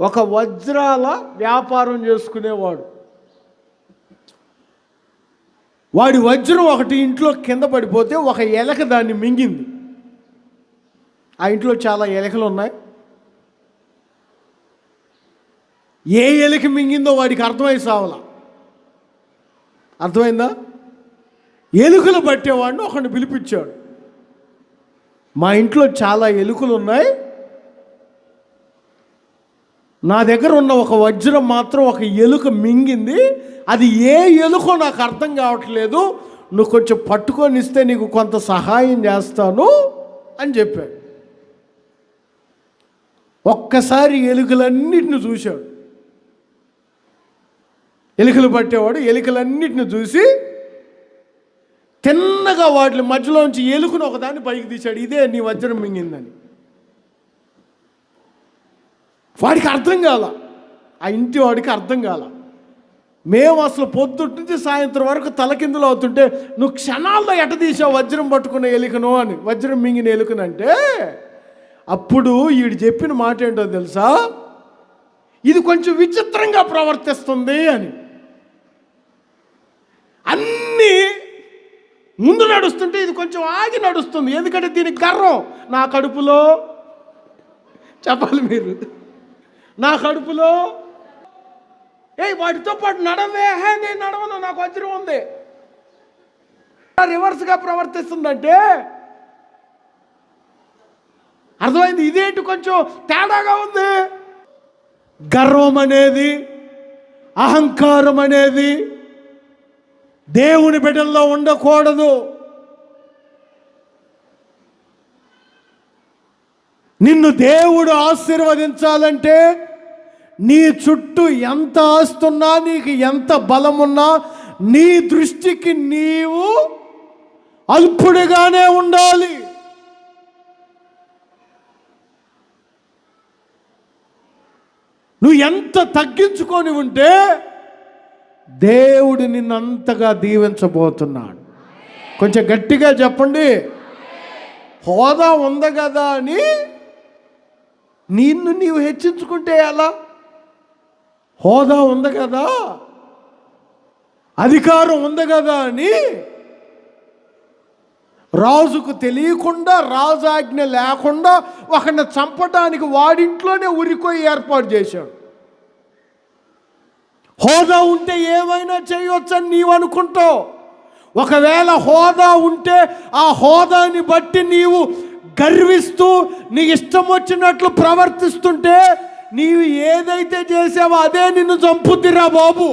ఒక వజ్రాల వ్యాపారం చేసుకునేవాడు. వాడి వజ్రం ఒకటి ఇంట్లో కింద పడిపోతే ఒక ఎలక దాన్ని మింగింది. ఆ ఇంట్లో చాలా ఎలకలు ఉన్నాయి. ఏ ఎలక మింగిందో వాడికి అర్థమై సావలా. అర్థమైందా? ఎలుకలు పట్టేవాడిని ఒకడిని పిలిపించాడు. మా ఇంట్లో చాలా ఎలుకలు ఉన్నాయి, నా దగ్గర ఉన్న ఒక వజ్రం మాత్రం ఒక ఎలుక మింగింది, అది ఏ ఎలుకో నాకు అర్థం కావట్లేదు, నువ్వు కొంచెం పట్టుకొని ఇస్తే నీకు కొంత సహాయం చేస్తాను అని చెప్పాడు. ఒక్కసారి ఎలుకలన్నిటిని చూశాడు. ఎలుకలు పట్టేవాడు ఎలుకలన్నిటిని చూసి తిన్నగా వాటి మధ్యలోంచి ఎలుకను ఒకదాన్ని పైకి తీశాడు. ఇదే నీ వజ్రం మింగిందని. వాడికి అర్థం కాల, ఆ ఇంటి వాడికి అర్థం కాల. మేము అసలు పొద్దుటి నుంచి సాయంత్రం వరకు తలకిందులు అవుతుంటే నువ్వు క్షణాల్లో ఎట తీసావు వజ్రం పట్టుకున్న ఎలుకను అని, వజ్రం మింగిన ఎలుకనంటే, అప్పుడు వీడు చెప్పిన మాట ఏంటో తెలుసా? ఇది కొంచెం విచిత్రంగా ప్రవర్తిస్తుంది అని. అన్నీ ముందు నడుస్తుంటే ఇది కొంచెం ఆగి నడుస్తుంది. ఎందుకంటే దీనికి గర్వం. నా కడుపులో, చెప్పాలి మీరు, నా కడుపులో వాటితో పాటు నడవే, నేను నడవను, నాకు వజ్రం ఉంది. రివర్స్గా ప్రవర్తిస్తుందంటే అర్థమైంది. ఇదేంటి కొంచెం తేడాగా ఉంది. గర్వం అనేది, అహంకారం అనేది దేవుని బిడ్డల్లో ఉండకూడదు. నిన్ను దేవుడు ఆశీర్వదించాలంటే నీ చుట్టూ ఎంత ఆస్తున్నా, నీకు ఎంత బలమున్నా, నీ దృష్టికి నీవు అల్పుడిగానే ఉండాలి. నువ్వు ఎంత తగ్గించుకొని ఉంటే దేవుడు నిన్నంతగా దీవించబోతున్నాడు. కొంచెం గట్టిగా చెప్పండి. హోదా ఉంది కదా అని నిన్ను నీవు హెచ్చించుకుంటే ఎలా? హోదా ఉంది కదా, అధికారం ఉంది కదా అని రాజుకు తెలియకుండా, రాజాజ్ఞ లేకుండా ఒకరిని చంపడానికి వాడింట్లోనే ఉరికోయి ఏర్పాటు చేశాడు. హోదా ఉంటే ఏమైనా చేయొచ్చని నీవు అనుకుంటావు. ఒకవేళ హోదా ఉంటే ఆ హోదాని బట్టి నీవు గర్విస్తూ నీ ఇష్టం వచ్చినట్లు ప్రవర్తిస్తుంటే నీవు ఏదైతే చేసావో అదే నిన్ను చంపుద్దిరా బాబు.